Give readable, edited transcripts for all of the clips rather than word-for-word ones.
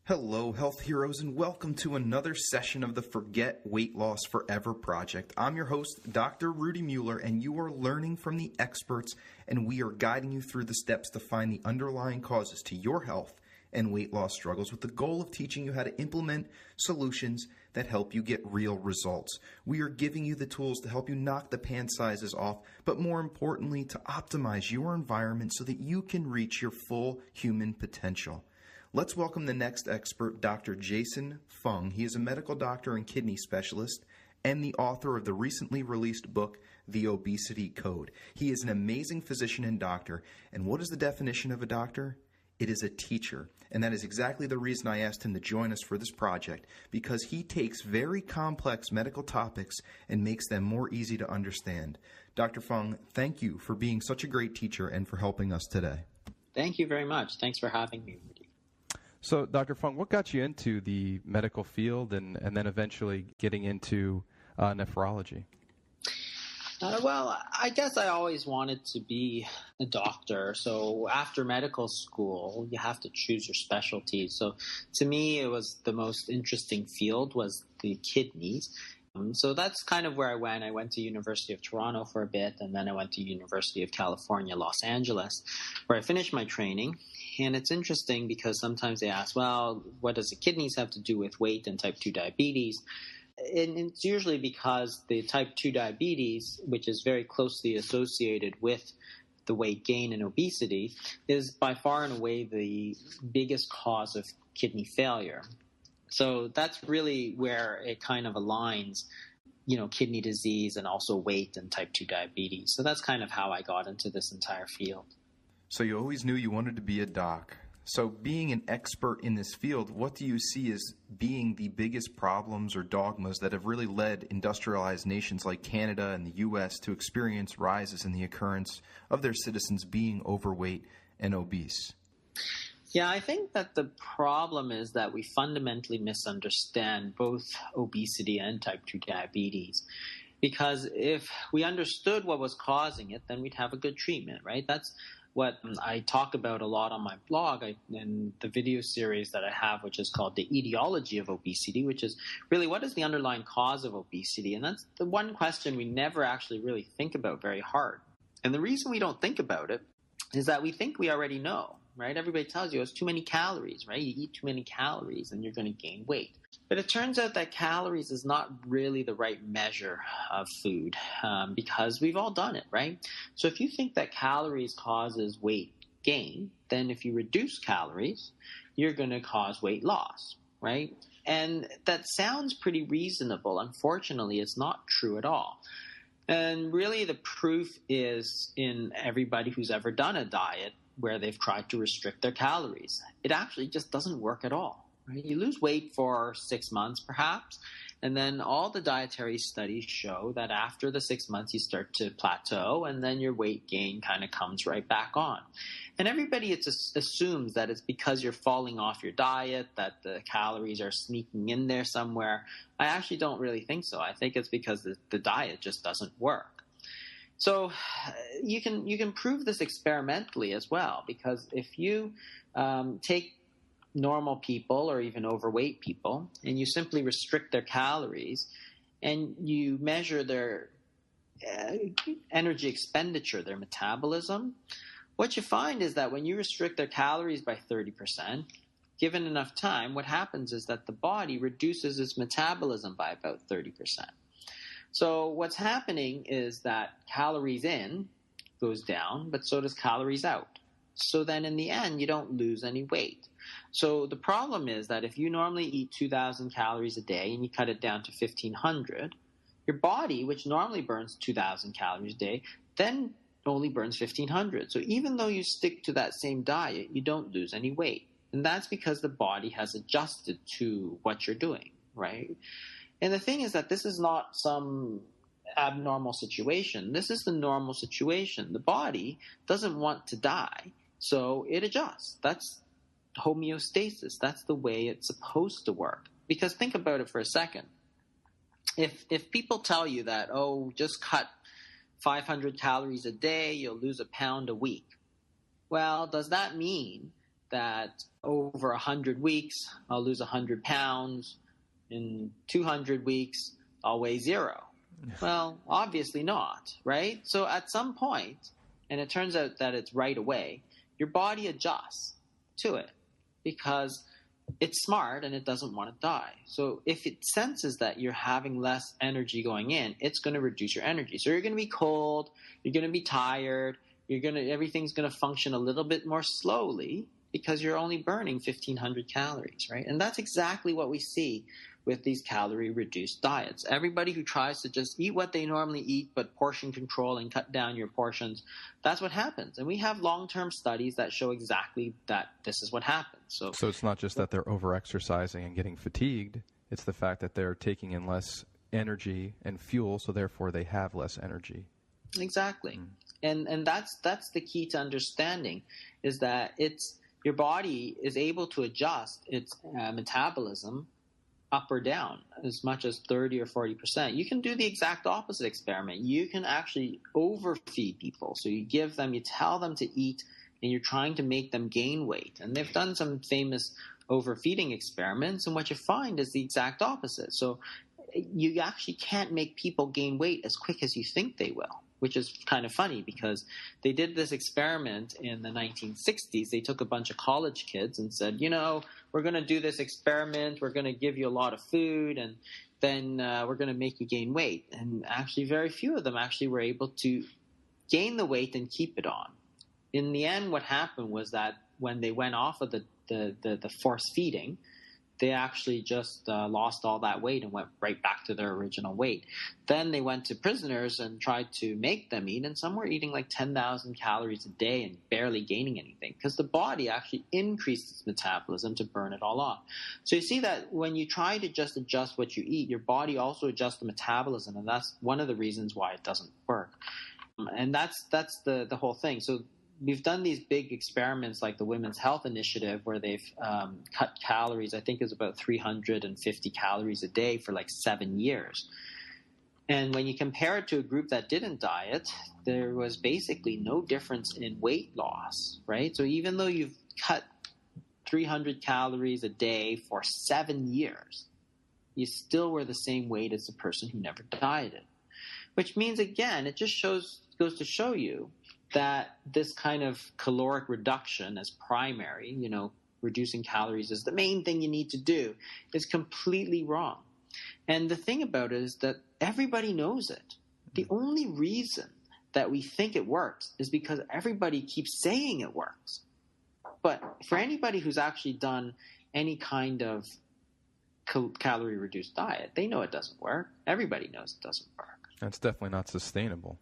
Hello, health heroes, and welcome to another session of the Forget Weight Loss Forever Project. I'm your host, Dr. Rudy Mueller, and you are learning from the experts, and we are guiding you through the steps to find the underlying causes to your health and weight loss struggles with the goal of teaching you how to implement solutions that help you get real results. We are giving you the tools to help you knock the pant sizes off, but more importantly, to optimize your environment so that you can reach your full human potential. Let's welcome the next expert, Dr. Jason Fung. He is a medical doctor and kidney specialist and the author of the recently released book, The Obesity Code. He is an amazing physician and doctor. And what is the definition of a doctor? It is a teacher. And that is exactly the reason I asked him to join us for this project, because he takes very complex medical topics and makes them more easy to understand. Dr. Fung, thank you for being such a great teacher and for helping us today. Thank you very much. Thanks for having me, Rudy. So, Dr. Fung, what got you into the medical field and then eventually getting into nephrology? Well, I guess I always wanted to be a doctor. So after medical school, you have to choose your specialty. So to me, it was the most interesting field was the kidneys. So that's kind of where I went. I went to University of Toronto for a bit, and then I went to University of California, Los Angeles, where I finished my training. And it's interesting because sometimes they ask, well, what does the kidneys have to do with weight and type 2 diabetes? And it's usually because the type 2 diabetes, which is very closely associated with the weight gain and obesity, is by far and away the biggest cause of kidney failure. So that's really where it kind of aligns, kidney disease and also weight and type 2 diabetes. So that's kind of how I got into this entire field. So you always knew you wanted to be a doc. So being an expert in this field, what do you see as being the biggest problems or dogmas that have really led industrialized nations like Canada and the U.S. to experience rises in the occurrence of their citizens being overweight and obese? Yeah, I think that the problem is that we fundamentally misunderstand both obesity and type 2 diabetes. Because if we understood what was causing it, then we'd have a good treatment, right? That's what I talk about a lot on my blog and the video series that I have, which is called The Etiology of Obesity, which is really what is the underlying cause of obesity? And that's the one question we never actually really think about very hard. And the reason we don't think about it is that we think we already know, right? Everybody tells you it's too many calories, right? You eat too many calories and you're going to gain weight. But it turns out that calories is not really the right measure of food because we've all done it, right? So if you think that calories causes weight gain, then if you reduce calories, you're going to cause weight loss, right? And that sounds pretty reasonable. Unfortunately, it's not true at all. And really the proof is in everybody who's ever done a diet where they've tried to restrict their calories. It actually just doesn't work at all. Right? You lose weight for 6 months, perhaps, and then all the dietary studies show that after the 6 months you start to plateau, and then your weight gain kind of comes right back on. And everybody assumes that it's because you're falling off your diet, that the calories are sneaking in there somewhere. I actually don't really think so. I think it's because the diet just doesn't work. So you can prove this experimentally as well, because if you take normal people or even overweight people and you simply restrict their calories and you measure their energy expenditure, their metabolism, what you find is that when you restrict their calories by 30%, given enough time, what happens is that the body reduces its metabolism by about 30%. So what's happening is that calories in goes down, but so does calories out. So then in the end, you don't lose any weight. So the problem is that if you normally eat 2,000 calories a day and you cut it down to 1,500, your body, which normally burns 2,000 calories a day, then only burns 1,500. So even though you stick to that same diet, you don't lose any weight. And that's because the body has adjusted to what you're doing, right? And the thing is that this is not some abnormal situation. This is the normal situation. The body doesn't want to die, so it adjusts. That's homeostasis. That's the way it's supposed to work. Because think about it for a second. If people tell you that, just cut 500 calories a day, you'll lose a pound a week. Well, does that mean that over 100 weeks, I'll lose 100 pounds. In 200 weeks, I'll weigh 0. Well, obviously not, right? So at some point, and it turns out that it's right away, your body adjusts to it because it's smart and it doesn't want to die. So if it senses that you're having less energy going in, it's going to reduce your energy. So you're going to be cold, you're going to be tired, everything's going to function a little bit more slowly because you're only burning 1,500 calories, right? And that's exactly what we see with these calorie-reduced diets. Everybody who tries to just eat what they normally eat but portion control and cut down your portions, that's what happens. And we have long-term studies that show exactly that this is what happens. So it's not just that they're over-exercising and getting fatigued. It's the fact that they're taking in less energy and fuel, so therefore they have less energy. Exactly. And that's the key to understanding, is that your body is able to adjust its metabolism up or down as much as 30 or 40%. You can do the exact opposite experiment. You can actually overfeed people. So you tell them to eat, and you're trying to make them gain weight. And they've done some famous overfeeding experiments, and what you find is the exact opposite. So you actually can't make people gain weight as quick as you think they will, which is kind of funny because they did this experiment in the 1960s. They took a bunch of college kids and said, we're going to do this experiment. We're going to give you a lot of food, and then we're going to make you gain weight. And actually very few of them actually were able to gain the weight and keep it on. In the end, what happened was that when they went off of the force feeding, they actually just lost all that weight and went right back to their original weight. Then they went to prisoners and tried to make them eat, and some were eating like 10,000 calories a day and barely gaining anything because the body actually increased its metabolism to burn it all off. So you see that when you try to just adjust what you eat, your body also adjusts the metabolism, and that's one of the reasons why it doesn't work. And that's the whole thing. So we've done these big experiments like the Women's Health Initiative where they've cut calories. I think it's about 350 calories a day for like 7 years. And when you compare it to a group that didn't diet, there was basically no difference in weight loss, right? So even though you've cut 300 calories a day for 7 years, you still were the same weight as the person who never dieted. Which means, again, it just goes to show you that this kind of caloric reduction as primary, reducing calories is the main thing you need to do, is completely wrong. And the thing about it is that everybody knows it. The only reason that we think it works is because everybody keeps saying it works. But for anybody who's actually done any kind of calorie-reduced diet, they know it doesn't work. Everybody knows it doesn't work. That's definitely not sustainable.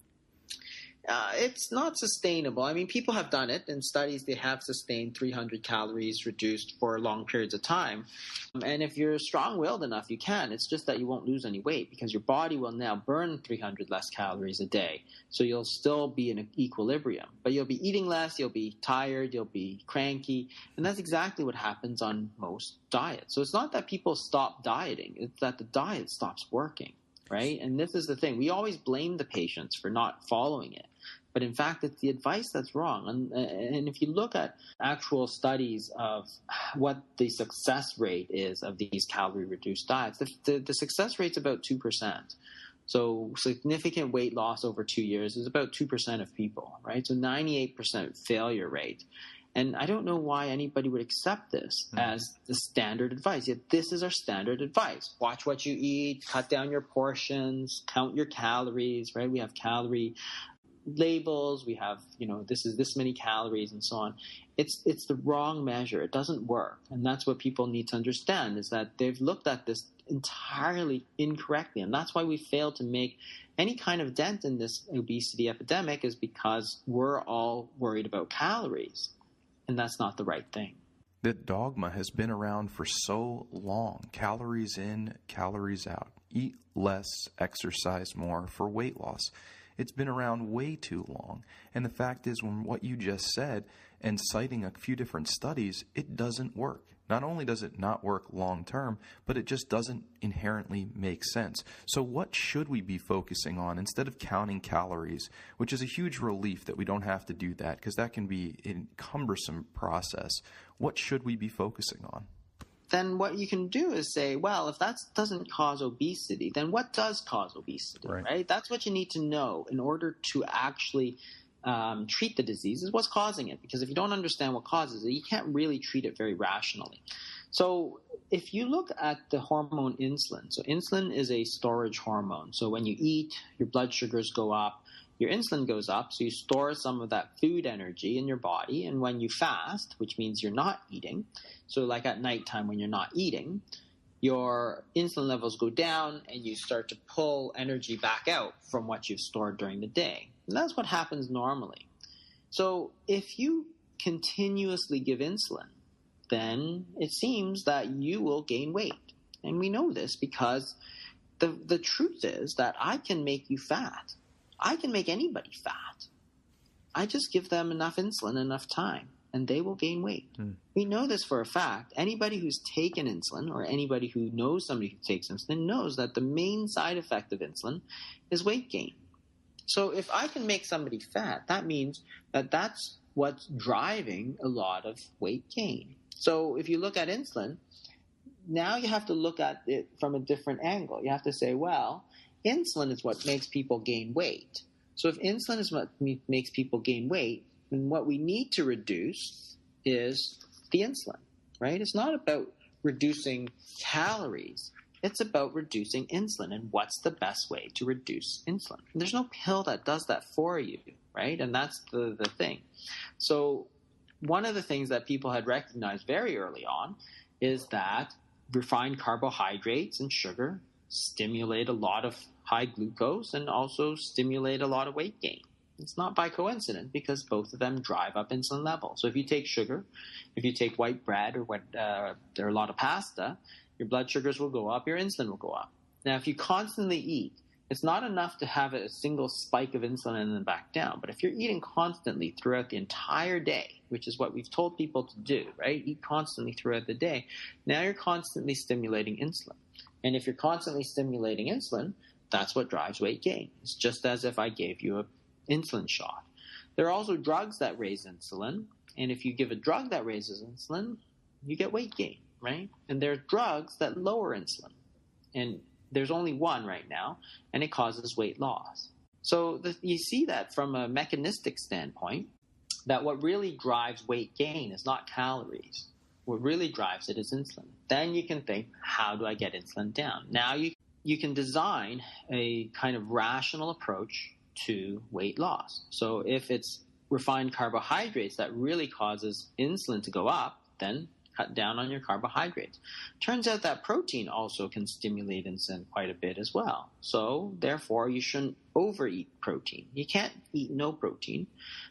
It's not sustainable. I mean, people have done it. In studies, they have sustained 300 calories reduced for long periods of time. And if you're strong-willed enough, you can. It's just that you won't lose any weight because your body will now burn 300 less calories a day. So you'll still be in an equilibrium. But you'll be eating less, you'll be tired, you'll be cranky. And that's exactly what happens on most diets. So it's not that people stop dieting. It's that the diet stops working. Right? And this is the thing. We always blame the patients for not following it. But in fact, it's the advice that's wrong. And if you look at actual studies of what the success rate is of these calorie-reduced diets, the success rate's about 2%. So significant weight loss over 2 years is about 2% of people, right? So 98% failure rate. And I don't know why anybody would accept this as the standard advice. Yet this is our standard advice. Watch what you eat, cut down your portions, count your calories, right? We have calorie labels. We have, this is this many calories and so on. It's the wrong measure. It doesn't work. And that's what people need to understand, is that they've looked at this entirely incorrectly. And that's why we failed to make any kind of dent in this obesity epidemic, is because we're all worried about calories. And that's not the right thing. The dogma has been around for so long. Calories in, calories out. Eat less, exercise more for weight loss. It's been around way too long. And the fact is, when what you just said and citing a few different studies, it doesn't work. Not only does it not work long term, but it just doesn't inherently make sense. So what should we be focusing on instead of counting calories, which is a huge relief that we don't have to do that because that can be a cumbersome process. What should we be focusing on? Then what you can do is say, well, if that doesn't cause obesity, then what does cause obesity, right? That's what you need to know in order to actually treat the disease, is what's causing it. Because if you don't understand what causes it, you can't really treat it very rationally. So if you look at the hormone insulin, so insulin is a storage hormone. So when you eat, your blood sugars go up, your insulin goes up, so you store some of that food energy in your body. And when you fast, which means you're not eating, so like at nighttime when you're not eating, your insulin levels go down and you start to pull energy back out from what you've stored during the day. And that's what happens normally. So if you continuously give insulin, then it seems that you will gain weight. And we know this because the truth is that I can make you fat. I can make anybody fat. I just give them enough insulin, enough time, and they will gain weight. We know this for a fact. Anybody who's taken insulin or anybody who knows somebody who takes insulin knows that the main side effect of insulin is weight gain. So if I can make somebody fat, that means that that's what's driving a lot of weight gain. So if you look at insulin, now you have to look at it from a different angle. You have to say, well, insulin is what makes people gain weight. So if insulin is what makes people gain weight, then what we need to reduce is the insulin, right? It's not about reducing calories. It's about reducing insulin. And what's the best way to reduce insulin? And there's no pill that does that for you, right? And that's the thing. So one of the things that people had recognized very early on is that refined carbohydrates and sugar stimulate a lot of high glucose and also stimulate a lot of weight gain. It's not by coincidence because both of them drive up insulin levels. So if you take sugar, if you take white bread or a lot of pasta, your blood sugars will go up, your insulin will go up. Now, if you constantly eat, it's not enough to have a single spike of insulin and then back down. But if you're eating constantly throughout the entire day, which is what we've told people to do, right? Eat constantly throughout the day. Now you're constantly stimulating insulin. And if you're constantly stimulating insulin, that's what drives weight gain. It's just as if I gave you an insulin shot. There are also drugs that raise insulin. And if you give a drug that raises insulin, you get weight gain, right? And there are drugs that lower insulin. And there's only one right now, and it causes weight loss. So you see that from a mechanistic standpoint, that what really drives weight gain is not calories. What really drives it is insulin. Then you can think, how do I get insulin down? Now you can design a kind of rational approach to weight loss. So if it's refined carbohydrates that really causes insulin to go up, then cut down on your carbohydrates. Turns out that protein also can stimulate insulin quite a bit as well. So therefore, you shouldn't overeat protein. You can't eat no protein.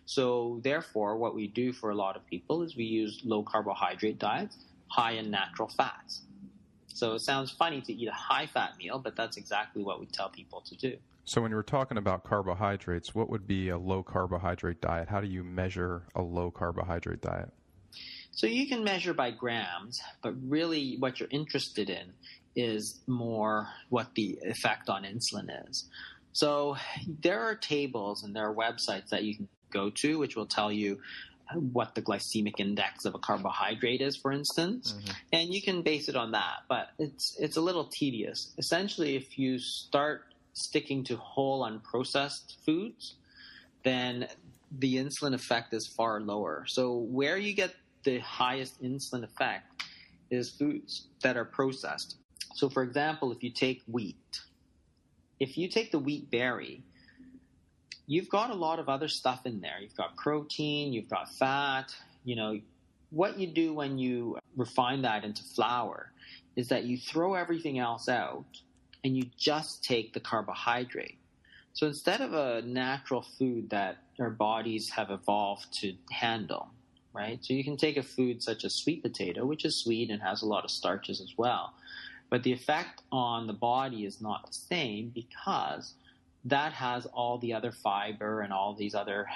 So therefore, what we do for a lot of people is we use low carbohydrate diets, high in natural fats. So it sounds funny to eat a high-fat meal, but that's exactly what we tell people to do. So when you're talking about carbohydrates, what would be a low-carbohydrate diet? How do you measure a low-carbohydrate diet? So you can measure by grams, but really what you're interested in is more what the effect on insulin is. So there are tables and there are websites that you can go to which will tell you what the glycemic index of a carbohydrate is, for instance, and you can base it on that. But it's a little tedious. Essentially, if you start sticking to whole unprocessed foods, then the insulin effect is far lower. So where you get the highest insulin effect is foods that are processed. So for example, if you take wheat, if you take the wheat berry, you've got a lot of other stuff in there. You've got protein, you've got fat. You know, what you do when you refine that into flour is that you throw everything else out and you just take the carbohydrate. So instead of a natural food that our bodies have evolved to handle, right? So you can take a food such as sweet potato, which is sweet and has a lot of starches as well. But the effect on the body is not the same because that has all the other fiber and all these other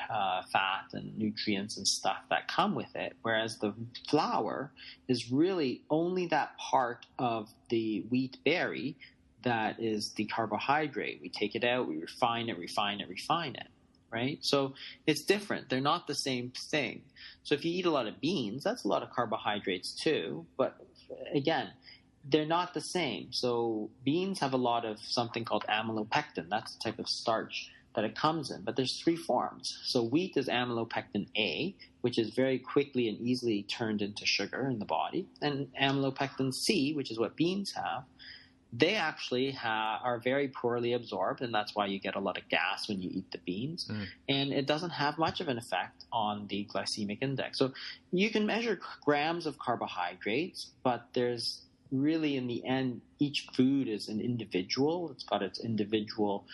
fat and nutrients and stuff that come with it, whereas the flour is really only that part of the wheat berry that is the carbohydrate. We take it out, we refine it, right? So it's different. They're not the same thing. So if you eat a lot of beans, that's a lot of carbohydrates too, but again, they're not the same. So beans have a lot of something called amylopectin. That's the type of starch that it comes in. But there's 3 forms. So wheat is amylopectin A, which is very quickly and easily turned into sugar in the body. And amylopectin C, which is what beans have, they actually are very poorly absorbed, and that's why you get a lot of gas when you eat the beans. And it doesn't have much of an effect on the glycemic index. So you can measure grams of carbohydrates, but there's really, in the end, each food is an individual. It's got its individual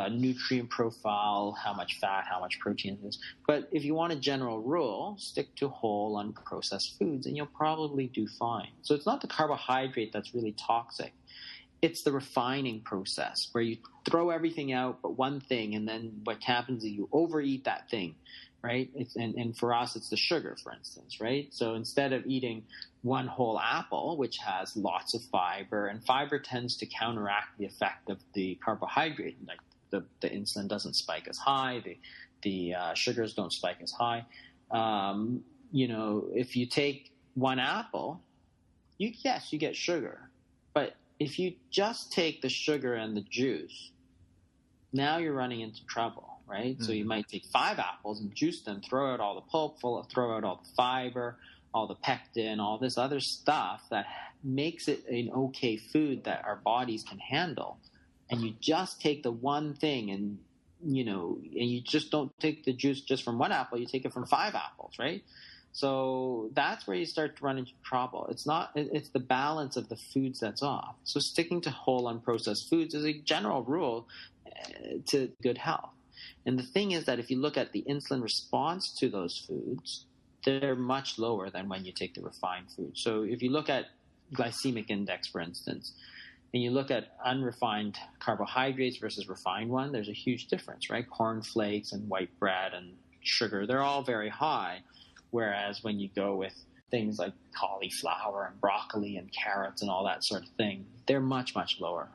nutrient profile, how much fat, how much protein it is. But if you want a general rule, stick to whole, unprocessed foods, and you'll probably do fine. So it's not the carbohydrate that's really toxic. It's the refining process where you throw everything out but one thing, and then what happens is you overeat that thing, right? And for us, it's the sugar, for instance, right? So instead of eating one whole apple, which has lots of fiber, and fiber tends to counteract the effect of the carbohydrate, like the insulin doesn't spike as high, the sugars don't spike as high. If you take one apple, you get sugar, but if you just take the sugar and the juice, now you're running into trouble, right? Mm-hmm. So you might take 5 apples and juice them, throw out all the pulp, throw out all the fiber, all the pectin, all this other stuff that makes it an okay food that our bodies can handle. And you just take the one thing and you just don't take the juice just from one apple, you take it from 5 apples, right? So that's where you start to run into trouble. It's the balance of the foods that's off. So sticking to whole unprocessed foods is a general rule to good health. And the thing is that if you look at the insulin response to those foods, they're much lower than when you take the refined food. So if you look at glycemic index, for instance, and you look at unrefined carbohydrates versus refined one, there's a huge difference, right? Corn flakes and white bread and sugar, they're all very high. Whereas when you go with things like cauliflower and broccoli and carrots and all that sort of thing, they're much, much lower.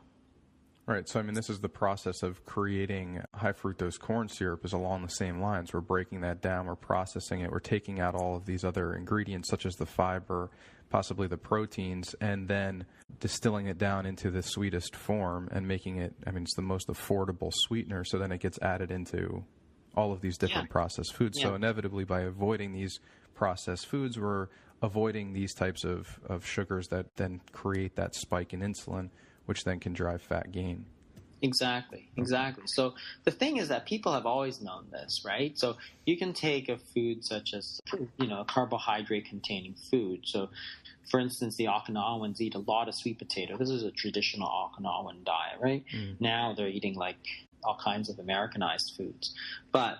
Right. So, this is the process of creating high fructose corn syrup is along the same lines. We're breaking that down. We're processing it. We're taking out all of these other ingredients, such as the fiber, possibly the proteins, and then distilling it down into the sweetest form and making it, it's the most affordable sweetener. So then it gets added into all of these different processed foods. So inevitably, by avoiding these processed foods, we're avoiding these types of sugars that then create that spike in insulin, which then can drive fat gain. Exactly. So the thing is that people have always known this, right? So you can take a food such as, a carbohydrate-containing food. So, for instance, the Okinawans eat a lot of sweet potato. This is a traditional Okinawan diet, right? Now they're eating all kinds of Americanized foods. But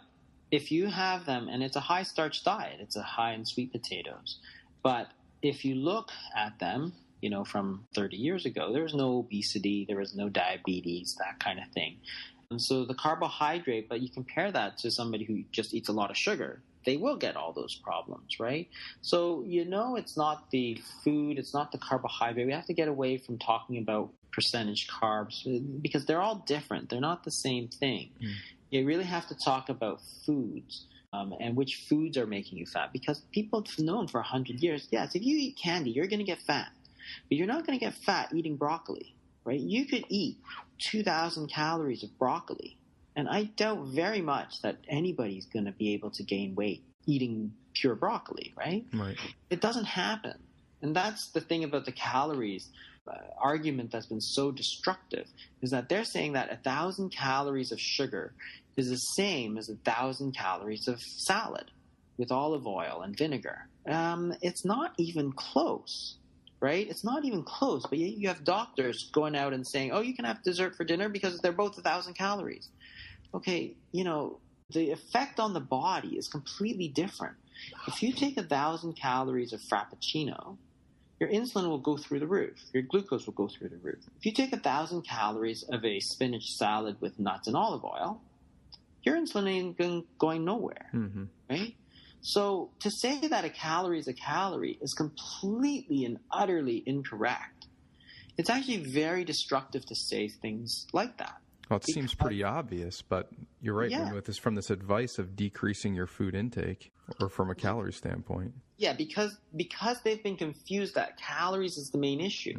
if you have them, and it's a high starch diet, it's a high in sweet potatoes. But if you look at them, from 30 years ago, there was no obesity, there was no diabetes, that kind of thing. And so the carbohydrate, but you compare that to somebody who just eats a lot of sugar, they will get all those problems, right? So, it's not the food, it's not the carbohydrate. We have to get away from talking about percentage carbs because they're all different. They're not the same thing. You really have to talk about foods and which foods are making you fat, because people have known for 100 years, yes, if you eat candy, you're going to get fat, but you're not going to get fat eating broccoli, right? You could eat 2,000 calories of broccoli, and I doubt very much that anybody's going to be able to gain weight eating pure broccoli, right? Right. It doesn't happen. And that's the thing about the calories argument that's been so destructive, is that they're saying that 1,000 calories of sugar is the same as 1,000 calories of salad with olive oil and vinegar. It's not even close, right? It's not even close, but you have doctors going out and saying, oh, you can have dessert for dinner because they're both 1,000 calories. Okay, the effect on the body is completely different. If you take 1,000 calories of Frappuccino your insulin will go through the roof. Your glucose will go through the roof. If you take 1,000 calories of a spinach salad with nuts and olive oil, your insulin ain't going nowhere, right? So to say that a calorie is completely and utterly incorrect. It's actually very destructive to say things like that. Well, it seems pretty obvious, but you're right. Yeah. With this, from this advice of decreasing your food intake, or from a calorie standpoint. Yeah, because they've been confused that calories is the main issue.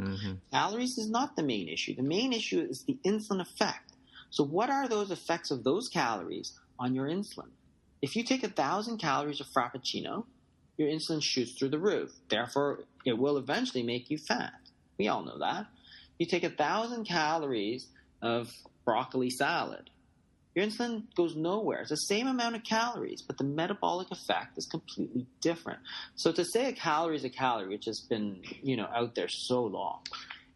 Calories is not the main issue. The main issue is the insulin effect. So what are those effects of those calories on your insulin? If you take 1,000 calories of Frappuccino, your insulin shoots through the roof. Therefore, it will eventually make you fat. We all know that. You take 1,000 calories of broccoli salad, your insulin goes nowhere. It's the same amount of calories, but the metabolic effect is completely different. So to say a calorie is a calorie, which has been out there so long,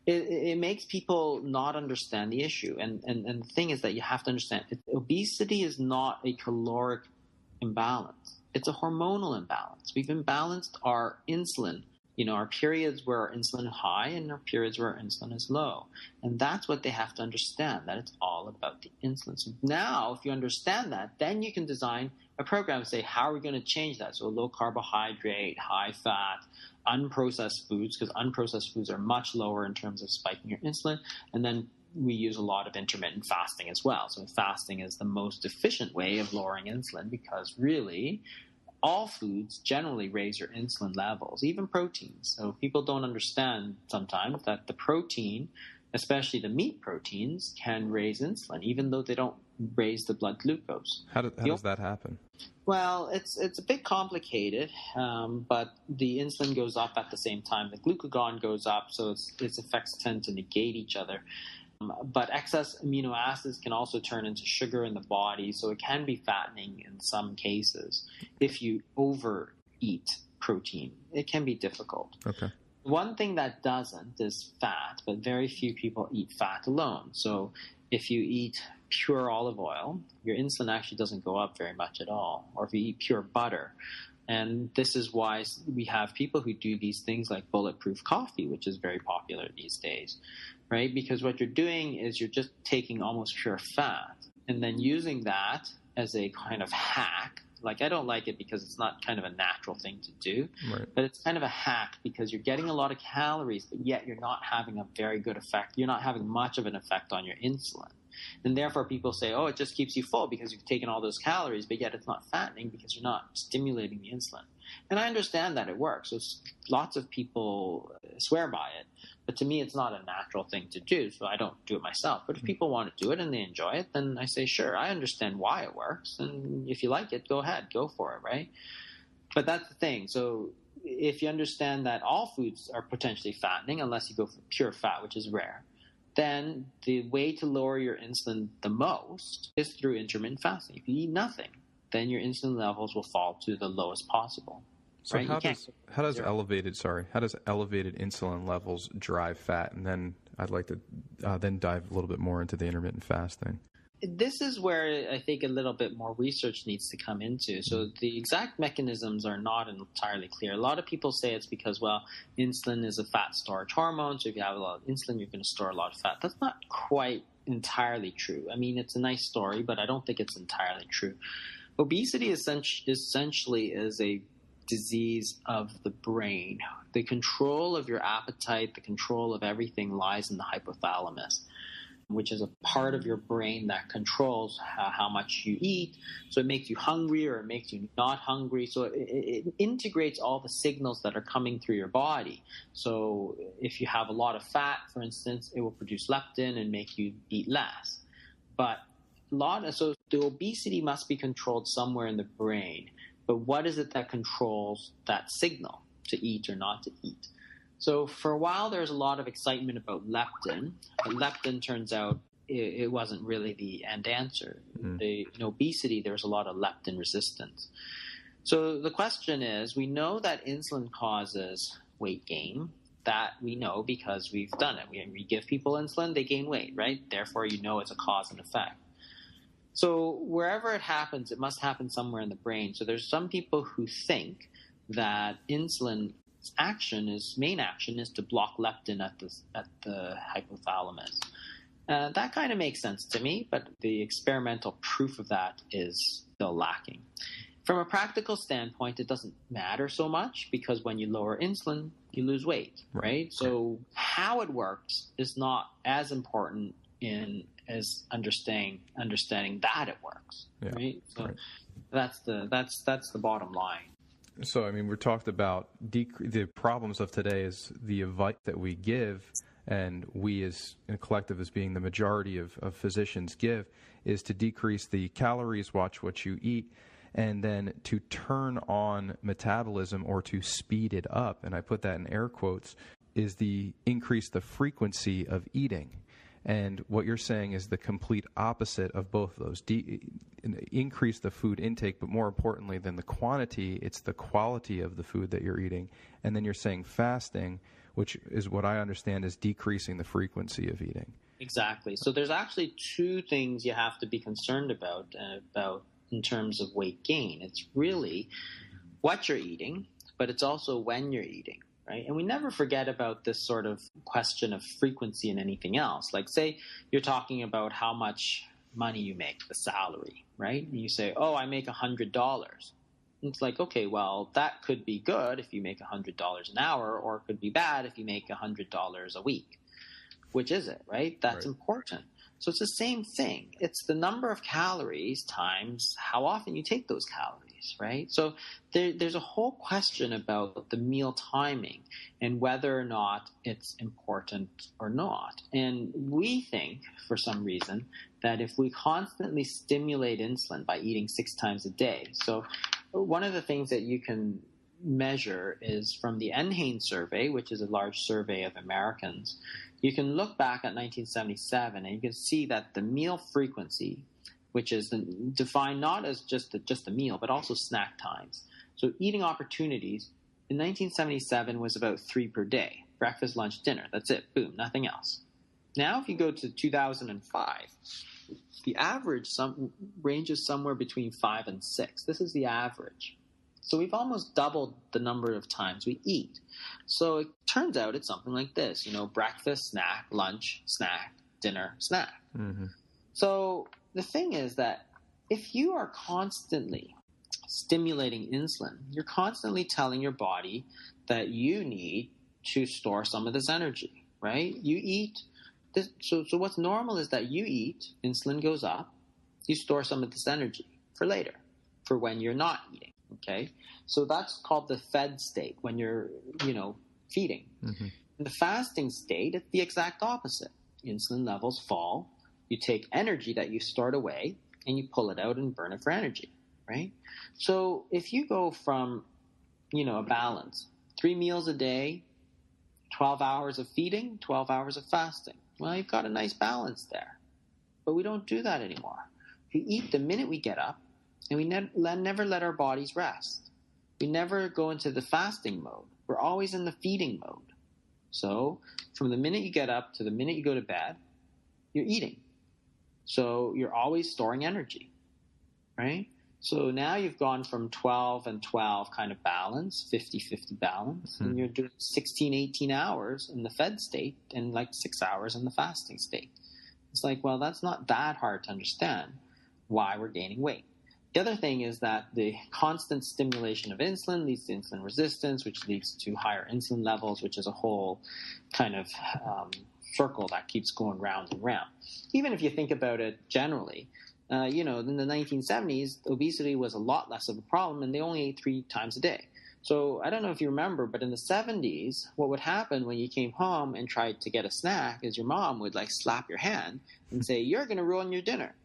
it makes people not understand the issue. And the thing is that you have to understand, obesity is not a caloric imbalance. It's a hormonal imbalance. We've imbalanced our insulin. Our periods where our insulin is high and our periods where our insulin is low. And that's what they have to understand, that it's all about the insulin. So now, if you understand that, then you can design a program and say, how are we going to change that? So low carbohydrate, high fat, unprocessed foods, because unprocessed foods are much lower in terms of spiking your insulin. And then we use a lot of intermittent fasting as well. So fasting is the most efficient way of lowering insulin, because really all foods generally raise your insulin levels, even proteins. So people don't understand sometimes that the protein, especially the meat proteins, can raise insulin, even though they don't raise the blood glucose. How does that happen? Well, it's a bit complicated, but the insulin goes up at the same time. The glucagon goes up, so its effects tend to negate each other. But excess amino acids can also turn into sugar in the body, so it can be fattening in some cases. If you overeat protein, it can be difficult. Okay. One thing that doesn't is fat, but very few people eat fat alone. So if you eat pure olive oil, your insulin actually doesn't go up very much at all. Or if you eat pure butter. And this is why we have people who do these things like bulletproof coffee, which is very popular these days, right? Because what you're doing is you're just taking almost pure fat and then using that as a kind of hack. Like, I don't like it because it's not kind of a natural thing to do, right. But it's kind of a hack because you're getting a lot of calories, but yet you're not having a very good effect. You're not having much of an effect on your insulin. And therefore people say, oh, it just keeps you full because you've taken all those calories, but yet it's not fattening because you're not stimulating the insulin. And I understand that it works. So lots of people swear by it. But to me, it's not a natural thing to do, so I don't do it myself. But if people want to do it and they enjoy it, then I say, sure, I understand why it works. And if you like it, go ahead, go for it, right? But that's the thing. So if you understand that all foods are potentially fattening, unless you go for pure fat, which is rare, then the way to lower your insulin the most is through intermittent fasting. If you eat nothing, then your insulin levels will fall to the lowest possible. So right? how does elevated insulin levels drive fat? And then I'd like to then dive a little bit more into the intermittent fasting. This is where I think a little bit more research needs to come into. So the exact mechanisms are not entirely clear. A lot of people say it's because, well, insulin is a fat storage hormone. So if you have a lot of insulin, you're going to store a lot of fat. That's not quite entirely true. I mean, it's a nice story, but I don't think it's entirely true. Obesity essentially is a disease of the brain. The control of your appetite, the control of everything lies in the hypothalamus, which is a part of your brain that controls how much you eat. So it makes you hungry or it makes you not hungry. So it integrates all the signals that are coming through your body. So if you have a lot of fat, for instance, it will produce leptin and make you eat less. But so the obesity must be controlled somewhere in the brain. But what is it that controls that signal to eat or not to eat? So for a while, there's a lot of excitement about leptin. But leptin turns out it wasn't really the end answer. In obesity, there's a lot of leptin resistance. So the question is, we know that insulin causes weight gain. That we know because we've done it. We give people insulin, they gain weight, right? Therefore, you know it's a cause and effect. So wherever it happens, it must happen somewhere in the brain. So there's some people who think that insulin main action is to block leptin at the hypothalamus. That kind of makes sense to me, but the experimental proof of that is still lacking. From a practical standpoint, it doesn't matter so much because when you lower insulin, you lose weight, right? So how it works is not as important as understanding that it works, right? So that's the bottom line. So, I mean, we talked about the problems of today is the advice that we give, and we as a collective as being the majority of physicians give, is to decrease the calories, watch what you eat, and then to turn on metabolism or to speed it up, and I put that in air quotes, is the increase the frequency of eating. And what you're saying is the complete opposite of both of those. Increase the food intake, but more importantly than the quantity, it's the quality of the food that you're eating. And then you're saying fasting, which is what I understand is decreasing the frequency of eating. Exactly. So there's actually two things you have to be concerned about in terms of weight gain. It's really what you're eating, but it's also when you're eating. Right? And we never forget about this sort of question of frequency in anything else. Like, say you're talking about how much money you make, the salary, right? And you say, oh, I make $100. It's like, okay, well, that could be good if you make $100 an hour, or it could be bad if you make $100 a week. Which is it, right? That's important. So it's the same thing. It's the number of calories times how often you take those calories, right? So there's a whole question about the meal timing and whether or not it's important or not. And we think, for some reason, that if we constantly stimulate insulin by eating 6 times a day, so one of the things that you can measure is from the NHANES survey, which is a large survey of Americans. You can look back at 1977 and you can see that the meal frequency, which is defined not as just a meal, but also snack times. So eating opportunities in 1977 was about 3 per day. Breakfast, lunch, dinner. That's it. Boom. Nothing else. Now, if you go to 2005, the average ranges somewhere between 5 and 6. This is the average. So we've almost doubled the number of times we eat. So it turns out it's something like this, breakfast, snack, lunch, snack, dinner, snack. Mm-hmm. So the thing is that if you are constantly stimulating insulin, you're constantly telling your body that you need to store some of this energy, right? You eat. So what's normal is that you eat, insulin goes up, you store some of this energy for later, for when you're not eating. Okay, so that's called the fed state when you're, feeding. Mm-hmm. In the fasting state, it's the exact opposite. Insulin levels fall. You take energy that you stored away and you pull it out and burn it for energy, right? So if you go from, a balance, 3 meals a day, 12 hours of feeding, 12 hours of fasting, well, you've got a nice balance there. But we don't do that anymore. We eat the minute we get up, and we never let our bodies rest. We never go into the fasting mode. We're always in the feeding mode. So from the minute you get up to the minute you go to bed, you're eating. So you're always storing energy, right? So now you've gone from 12 and 12 kind of balance, 50-50 balance, and you're doing 16, 18 hours in the fed state and like 6 hours in the fasting state. It's like, well, that's not that hard to understand why we're gaining weight. The other thing is that the constant stimulation of insulin leads to insulin resistance, which leads to higher insulin levels, which is a whole kind of circle that keeps going round and round. Even if you think about it generally, in the 1970s, obesity was a lot less of a problem, and they only ate 3 times a day. So I don't know if you remember, but in the 70s, what would happen when you came home and tried to get a snack is your mom would slap your hand and say, "You're going to ruin your dinner."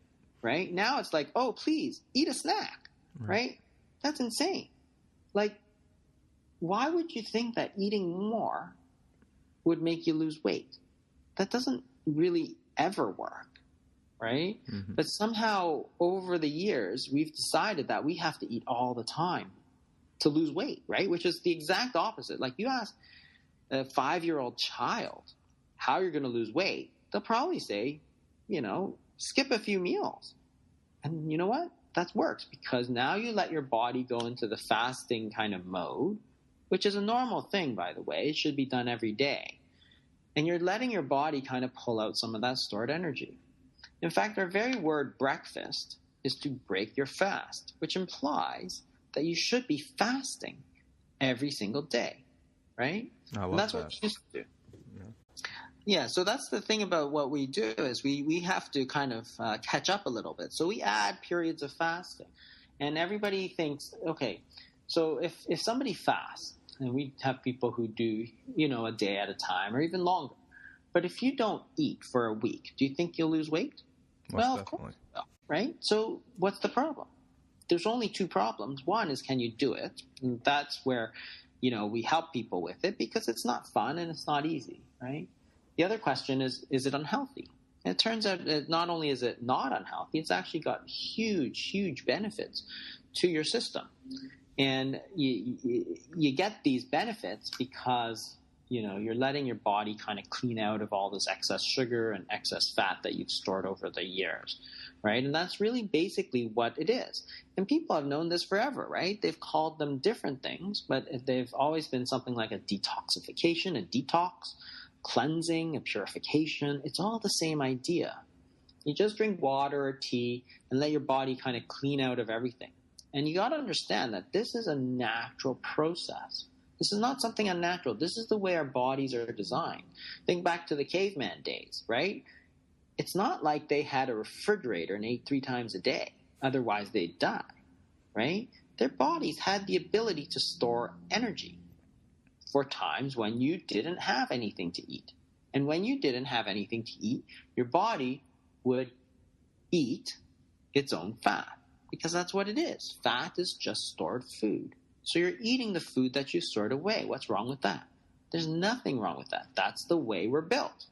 Right? Now it's like, oh, please, eat a snack, right? That's insane. Why would you think that eating more would make you lose weight? That doesn't really ever work, right? Mm-hmm. But somehow over the years, we've decided that we have to eat all the time to lose weight, right? Which is the exact opposite. Like you ask a 5-year-old child how you're going to lose weight, they'll probably say, skip a few meals. And you know what? That works because now you let your body go into the fasting kind of mode which is a normal thing, by the way. It should be done every day. And you're letting your body kind of pull out some of that stored energy. In fact, our very word breakfast is to break your fast, which implies that you should be fasting every single day, right? I love and that's that. what we used to do. Yeah, so that's the thing about what we do is we have to kind of catch up a little bit. So we add periods of fasting. And everybody thinks, okay, so if somebody fasts, and we have people who do, a day at a time or even longer. But if you don't eat for a week, do you think you'll lose weight? Most Of definitely. course you will, right? So what's the problem? There's only two problems. One is, can you do it? And that's where, we help people with it because it's not fun and it's not easy, right? The other question is it unhealthy? And it turns out that not only is it not unhealthy, it's actually got huge, huge benefits to your system. And you get these benefits because, you're letting your body kind of clean out of all this excess sugar and excess fat that you've stored over the years, right? And that's really basically what it is. And people have known this forever, right? They've called them different things, but they've always been something like a detoxification, a detox, cleansing, a purification. It's all the same idea. You just drink water or tea and let your body kind of clean out of everything. And you got to understand that this is a natural process. This is not something unnatural. This is the way our bodies are designed. Think back to the caveman days, right? It's not like they had a refrigerator and ate 3 times a day. Otherwise, they'd die, right? Their bodies had the ability to store energy for times when you didn't have anything to eat. And when you didn't have anything to eat, your body would eat its own fat because that's what it is. Fat is just stored food. So you're eating the food that you stored away. What's wrong with that? There's nothing wrong with that. That's the way we're built.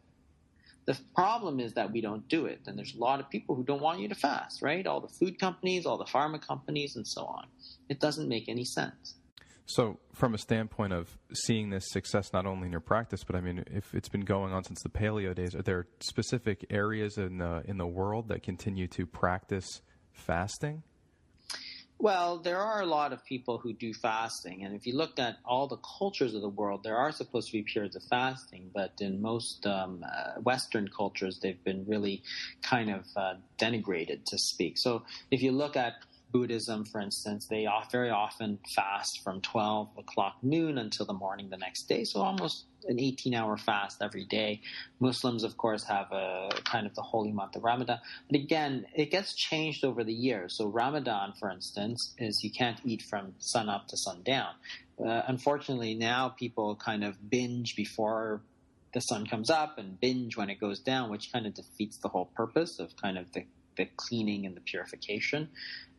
The problem is that we don't do it. And there's a lot of people who don't want you to fast, right? All the food companies, all the pharma companies, and so on. It doesn't make any sense. So from a standpoint of seeing this success not only in your practice, but I mean, if it's been going on since the paleo days, are there specific areas in the world that continue to practice fasting? Well, there are a lot of people who do fasting. And if you looked at all the cultures of the world, there are supposed to be periods of fasting. But in most Western cultures, they've been really kind of denigrated, to speak. So if you look at Buddhism, for instance, they very often fast from 12 o'clock noon until the morning the next day, so almost an 18-hour fast every day. Muslims, of course, have a kind of the holy month of Ramadan. But again, it gets changed over the years. So Ramadan, for instance, is you can't eat from sun up to sundown. Unfortunately, now people kind of binge before the sun comes up and binge when it goes down, which kind of defeats the whole purpose of kind of the cleaning and the purification.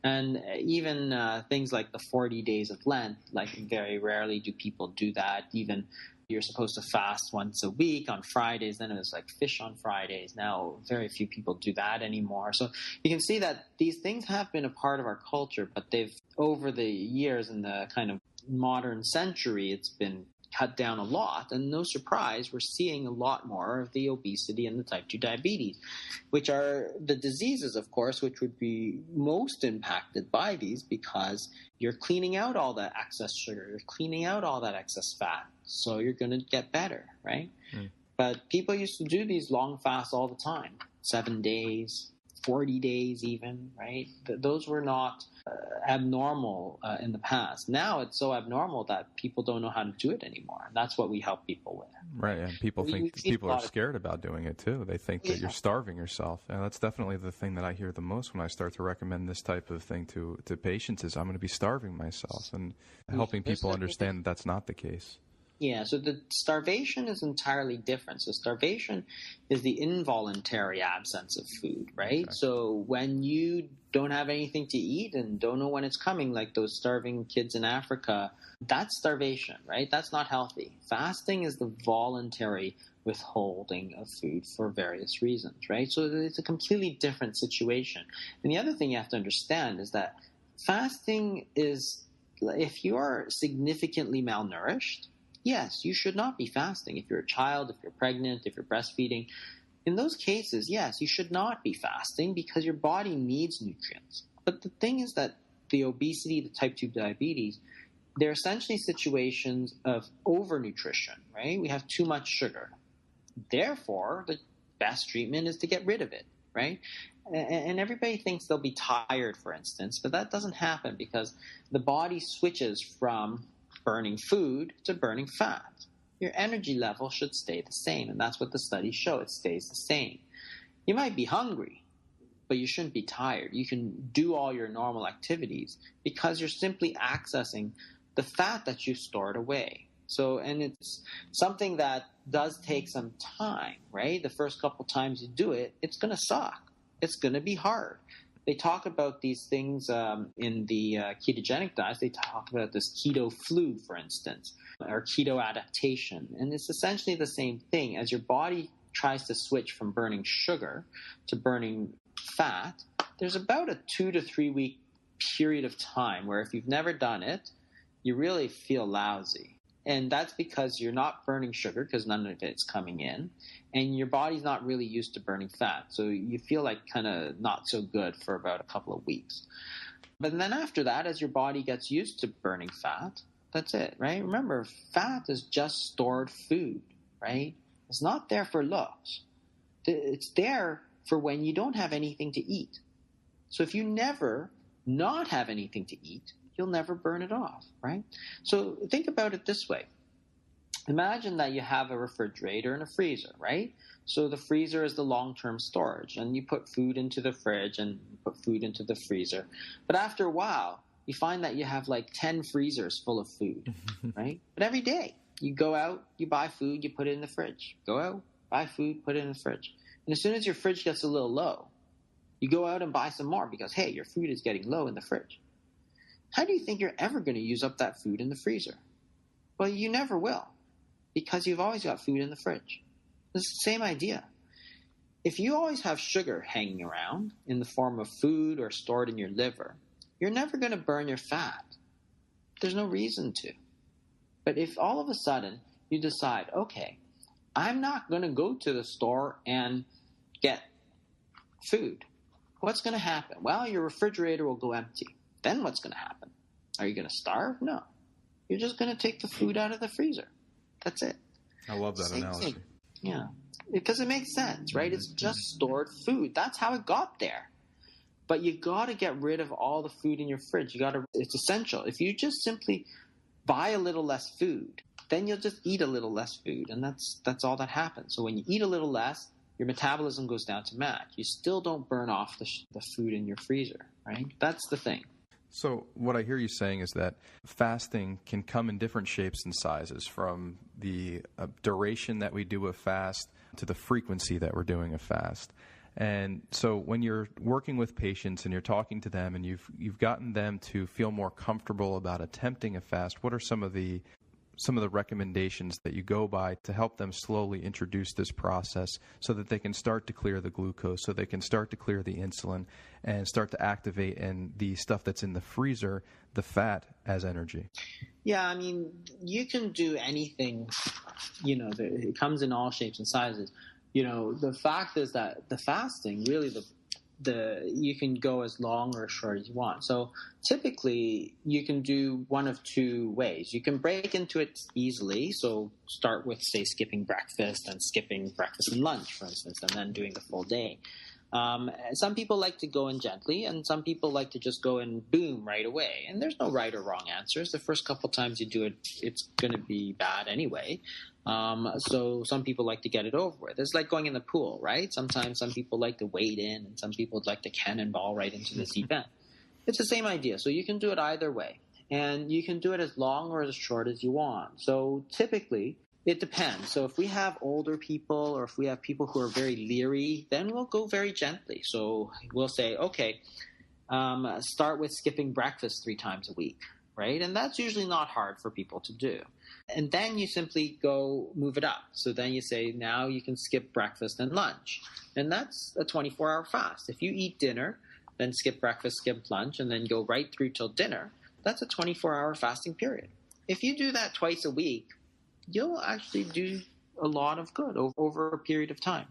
And even things like the 40 days of Lent, like very rarely do people do that. Even you're supposed to fast once a week on Fridays. Then it was like fish on Fridays. Now very few people do that anymore. So you can see that these things have been a part of our culture, but they've, over the years in the kind of modern century, it's been cut down a lot, and no surprise, we're seeing a lot more of the obesity and the type 2 diabetes, which are the diseases, of course, which would be most impacted by these because you're cleaning out all that excess sugar, you're cleaning out all that excess fat, so you're going to get better, right? But people used to do these long fasts all the time, 7 days, 40 days even, right? Those were not abnormal in the past. Now it's so abnormal that people don't know how to do it anymore. And that's what we help people with. Right, and people are scared about doing it too. They think that you're starving yourself. And that's definitely the thing that I hear the most when I start to recommend this type of thing to patients is I'm going to be starving myself, and helping people understand that that's not the case. Yeah, so the starvation is entirely different. So starvation is the involuntary absence of food, right? Okay. So when you don't have anything to eat and don't know when it's coming, like those starving kids in Africa, that's starvation, right? That's not healthy. Fasting is the voluntary withholding of food for various reasons, right? So it's a completely different situation. And the other thing you have to understand is that fasting is, if you are significantly malnourished, yes, you should not be fasting. If you're a child, if you're pregnant, if you're breastfeeding, in those cases, yes, you should not be fasting because your body needs nutrients. But the thing is that the obesity, the type 2 diabetes, they're essentially situations of overnutrition, right? We have too much sugar. Therefore, the best treatment is to get rid of it, right? And everybody thinks they'll be tired, for instance, but that doesn't happen because the body switches from burning food to burning fat. Your energy level should stay the same, and that's what the studies show. It stays the same. You might be hungry, but you shouldn't be tired. You can do all your normal activities because you're simply accessing the fat that you stored away. So, and it's something that does take some time, right? The first couple times you do it, it's going to suck. It's going to be hard. They talk about these things in the ketogenic diets. They talk about this keto flu, for instance, or keto adaptation. And it's essentially the same thing. As your body tries to switch from burning sugar to burning fat, there's about a 2 to 3 week period of time where if you've never done it, you really feel lousy. And that's because you're not burning sugar because none of it's coming in, and your body's not really used to burning fat. So you feel like kind of not so good for about a couple of weeks. But then after that, as your body gets used to burning fat, that's it, right? Remember, fat is just stored food, right? It's not there for looks. It's there for when you don't have anything to eat. So if you never not have anything to eat, you'll never burn it off, right? So think about it this way. Imagine that you have a refrigerator and a freezer, right? So the freezer is the long-term storage, and you put food into the fridge and you put food into the freezer. But after a while, you find that you have like 10 freezers full of food, right? But every day you go out, you buy food, you put it in the fridge. Go out, buy food, put it in the fridge. And as soon as your fridge gets a little low, you go out and buy some more because, hey, your food is getting low in the fridge. How do you think you're ever going to use up that food in the freezer? Well, you never will, because you've always got food in the fridge. It's the same idea. If you always have sugar hanging around in the form of food or stored in your liver, you're never going to burn your fat. There's no reason to. But if all of a sudden you decide, okay, I'm not going to go to the store and get food, what's going to happen? Well, your refrigerator will go empty. Then what's going to happen? Are you going to starve? No. You're just going to take the food out of the freezer. That's it. I love that analogy. Thing. Yeah. Because it makes sense, right? It's just stored food. That's how it got there. But you got to get rid of all the food in your fridge. It's essential. If you just simply buy a little less food, then you'll just eat a little less food. And that's all that happens. So when you eat a little less, your metabolism goes down to match. You still don't burn off the food in your freezer, right? That's the thing. So what I hear you saying is that fasting can come in different shapes and sizes, from the duration that we do a fast to the frequency that we're doing a fast. And so when you're working with patients and you're talking to them and you've gotten them to feel more comfortable about attempting a fast, what are some of the recommendations that you go by to help them slowly introduce this process so that they can start to clear the glucose, so they can start to clear the insulin and start to activate and the stuff that's in the freezer, the fat, as energy? Yeah, I mean, you can do anything, it comes in all shapes and sizes. The fact is that the fasting, really you can go as long or as short as you want. So typically you can do one of two ways. You can break into it easily. So start with, say, skipping breakfast and skipping breakfast and lunch, for instance, and then doing the full day. Some people like to go in gently, and some people like to just go in boom right away. And there's no right or wrong answers. The first couple times you do it, it's going to be bad anyway. So some people like to get it over with. It's like going in the pool, right? Sometimes some people like to wade in, and some people like to cannonball right into this event. It's the same idea. So you can do it either way, and you can do it as long or as short as you want. So typically, it depends. So if we have older people or if we have people who are very leery, then we'll go very gently. So we'll say, okay, start with skipping breakfast 3 times a week, right? And that's usually not hard for people to do. And then you simply go move it up. So then you say, now you can skip breakfast and lunch. And that's a 24-hour fast. If you eat dinner, then skip breakfast, skip lunch, and then go right through till dinner, that's a 24-hour fasting period. If you do that twice a week, you'll actually do a lot of good over a period of time.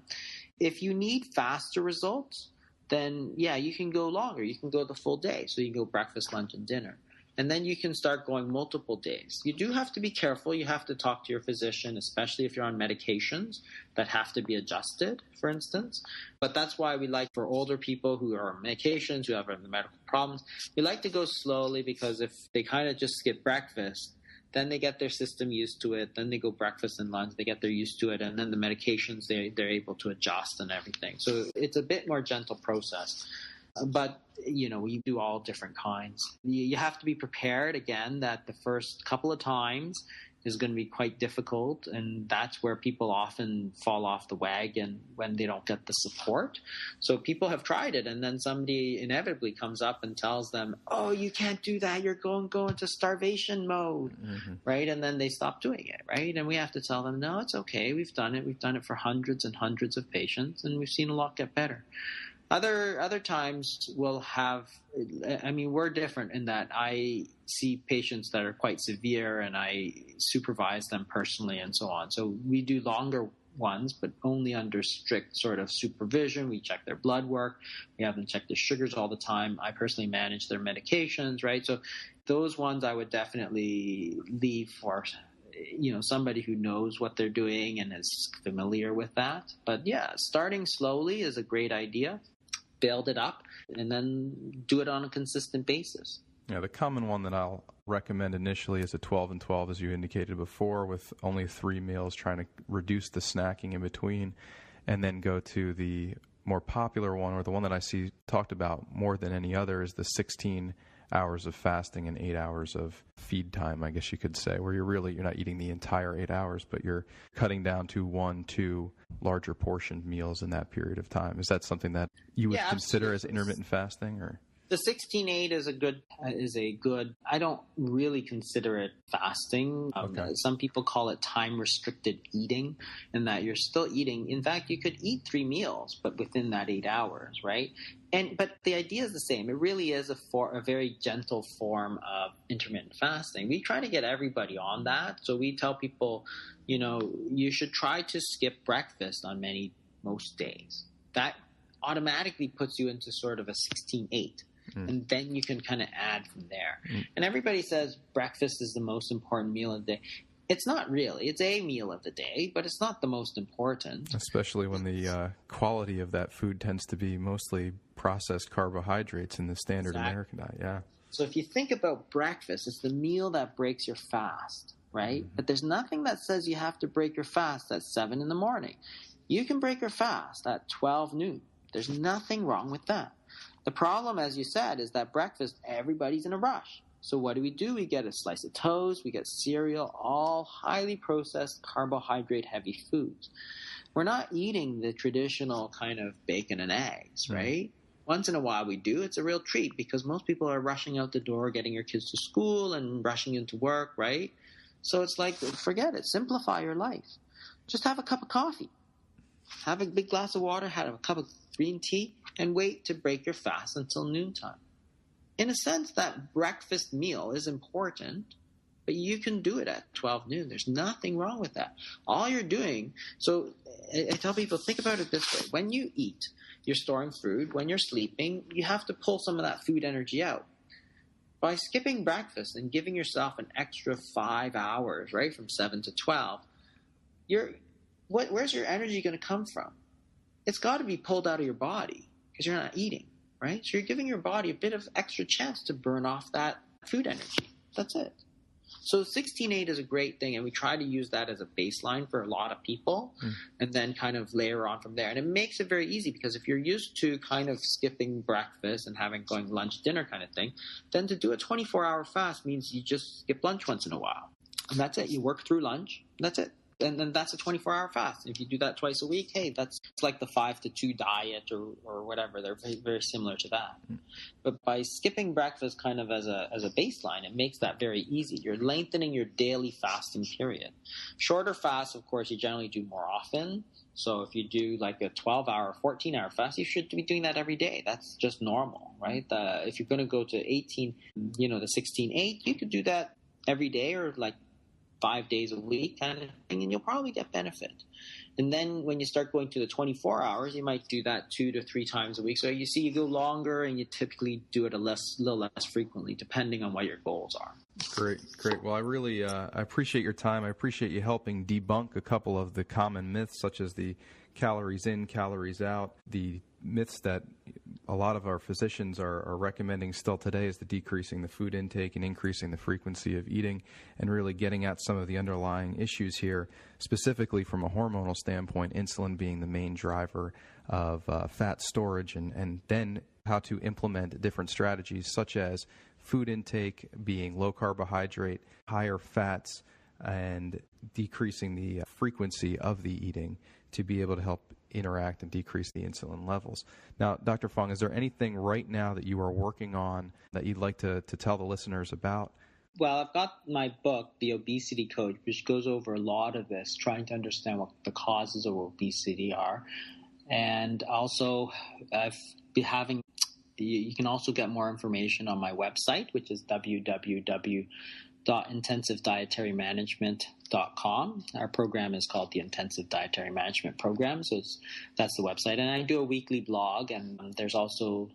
If you need faster results, then yeah, you can go longer. You can go the full day. So you can go breakfast, lunch, and dinner. And then you can start going multiple days. You do have to be careful. You have to talk to your physician, especially if you're on medications that have to be adjusted, for instance. But that's why we like, for older people who are on medications, who have medical problems, we like to go slowly, because if they kind of just skip breakfast, then they get their system used to it. Then they go breakfast and lunch, they get their used to it. And then the medications, they're able to adjust and everything. So it's a bit more gentle process. But, we do all different kinds. You have to be prepared, again, that the first couple of times is going to be quite difficult. And that's where people often fall off the wagon, when they don't get the support. So people have tried it, and then somebody inevitably comes up and tells them, oh, you can't do that. You're going to go into starvation mode, right? And then they stop doing it, right? And we have to tell them, no, it's okay. We've done it. We've done it for hundreds and hundreds of patients, and we've seen a lot get better. Other times we'll have, we're different in that I see patients that are quite severe, and I supervise them personally and so on. So we do longer ones, but only under strict sort of supervision. We check their blood work. We have them check their sugars all the time. I personally manage their medications, right? So those ones I would definitely leave for somebody who knows what they're doing and is familiar with that. But yeah, starting slowly is a great idea. Build it up, and then do it on a consistent basis. Yeah, the common one that I'll recommend initially is a 12 and 12, as you indicated before, with only 3 meals, trying to reduce the snacking in between, and then go to the more popular one, or the one that I see talked about more than any other, is the 16 hours of fasting and 8 hours of feed time, I guess you could say, where you're not eating the entire 8 hours, but you're cutting down to 1-2 larger portioned meals in that period of time. Is that something that you would consider as intermittent fasting, or? The 16-8 is a good. I don't really consider it fasting. Okay. Some people call it time-restricted eating, in that you're still eating. In fact, you could eat 3 meals, but within that 8 hours, right? But the idea is the same. It really is a very gentle form of intermittent fasting. We try to get everybody on that. So we tell people, you should try to skip breakfast on most days. That automatically puts you into sort of a 16-8. And then you can kind of add from there. And everybody says breakfast is the most important meal of the day. It's not really. It's a meal of the day, but it's not the most important. Especially when the quality of that food tends to be mostly processed carbohydrates in the standard American diet. Yeah. So if you think about breakfast, it's the meal that breaks your fast, right? But there's nothing that says you have to break your fast at 7 in the morning. You can break your fast at 12 noon. There's nothing wrong with that. The problem, as you said, is that breakfast, everybody's in a rush. So what do? We get a slice of toast, we get cereal, all highly processed carbohydrate-heavy foods. We're not eating the traditional kind of bacon and eggs, right? Once in a while we do. It's a real treat, because most people are rushing out the door, getting your kids to school and rushing into work, right? So it's like, forget it. Simplify your life. Just have a cup of coffee. Have a big glass of water, have a cup of green tea, and wait to break your fast until noontime. In a sense, that breakfast meal is important, but you can do it at 12 noon. There's nothing wrong with that. All you're doing, so I tell people, think about it this way. When you eat, you're storing food. When you're sleeping, you have to pull some of that food energy out. By skipping breakfast and giving yourself an extra 5 hours, right, from 7 to 12, where's your energy going to come from? It's got to be pulled out of your body, because you're not eating, right? So you're giving your body a bit of extra chance to burn off that food energy. That's it. So 16-8 is a great thing, and we try to use that as a baseline for a lot of people, and then kind of layer on from there. And it makes it very easy, because if you're used to kind of skipping breakfast and going lunch, dinner kind of thing, then to do a 24-hour fast means you just skip lunch once in a while. And that's it. You work through lunch. That's it. And then that's a 24-hour fast. If you do that twice a week, hey, it's like the 5-2 diet or whatever. They're very, very similar to that. But by skipping breakfast kind of as a baseline, it makes that very easy. You're lengthening your daily fasting period. Shorter fasts, of course, you generally do more often. So if you do like a 12-hour, 14-hour fast, you should be doing that every day. That's just normal, right? If you're going to go to 18, the 16-8, you could do that every day, or like 5 days a week kind of thing, and you'll probably get benefit. And then when you start going to the 24 hours, you might do that 2 to 3 times a week. So you see, you go longer, and you typically do it a little less frequently, depending on what your goals are. Great. Well, I really I appreciate your time. I appreciate you helping debunk a couple of the common myths, such as the calories in, calories out, the myths that a lot of our physicians are recommending still today is the decreasing the food intake and increasing the frequency of eating, and really getting at some of the underlying issues here, specifically from a hormonal standpoint, insulin being the main driver of fat storage, and then how to implement different strategies such as food intake being low carbohydrate, higher fats, and decreasing the frequency of the eating to be able to help interact and decrease the insulin levels. Now, Dr. Fung, is there anything right now that you are working on that you'd like to tell the listeners about? Well, I've got my book, The Obesity Code, which goes over a lot of this, trying to understand what the causes of obesity are. And also, I've been having, you can also get more information on my website, which is www.intensivedietarymanagement.com. Our program is called the Intensive Dietary Management Program, so that's the website. And I do a weekly blog, and there's also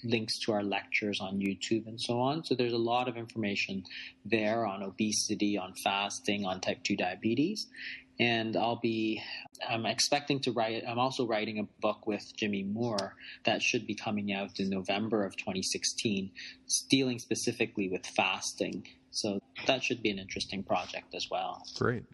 links to our lectures on YouTube and so on. So there's a lot of information there on obesity, on fasting, on type 2 diabetes. And I'm expecting to I'm also writing a book with Jimmy Moore that should be coming out in November of 2016, dealing specifically with fasting. So that should be an interesting project as well. Great.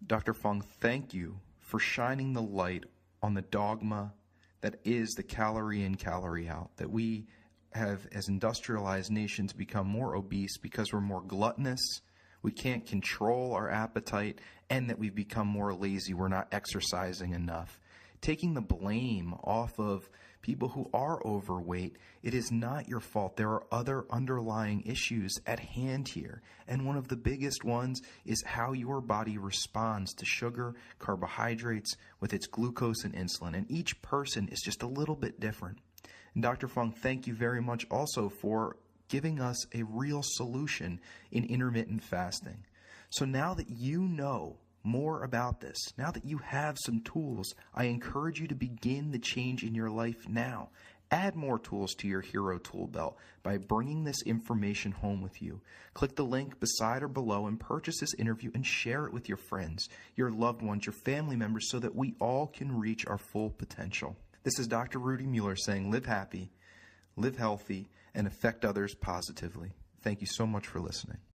Dr. Fung, thank you for shining the light on the dogma that is the calorie in, calorie out, that we have, as industrialized nations, become more obese because we're more gluttonous, we can't control our appetite, and that we've become more lazy. We're not exercising enough. Taking the blame off of people who are overweight, it is not your fault. There are other underlying issues at hand here. And one of the biggest ones is how your body responds to sugar, carbohydrates, with its glucose and insulin. And each person is just a little bit different. And Dr. Fung, thank you very much also for giving us a real solution in intermittent fasting. So now that you know more about this, now that you have some tools, I encourage you to begin the change in your life now. Add more tools to your hero tool belt by bringing this information home with you. Click the link beside or below and purchase this interview and share it with your friends, your loved ones, your family members, so that we all can reach our full potential. This is Dr. Rudy Mueller saying live happy, live healthy, and affect others positively. Thank you so much for listening.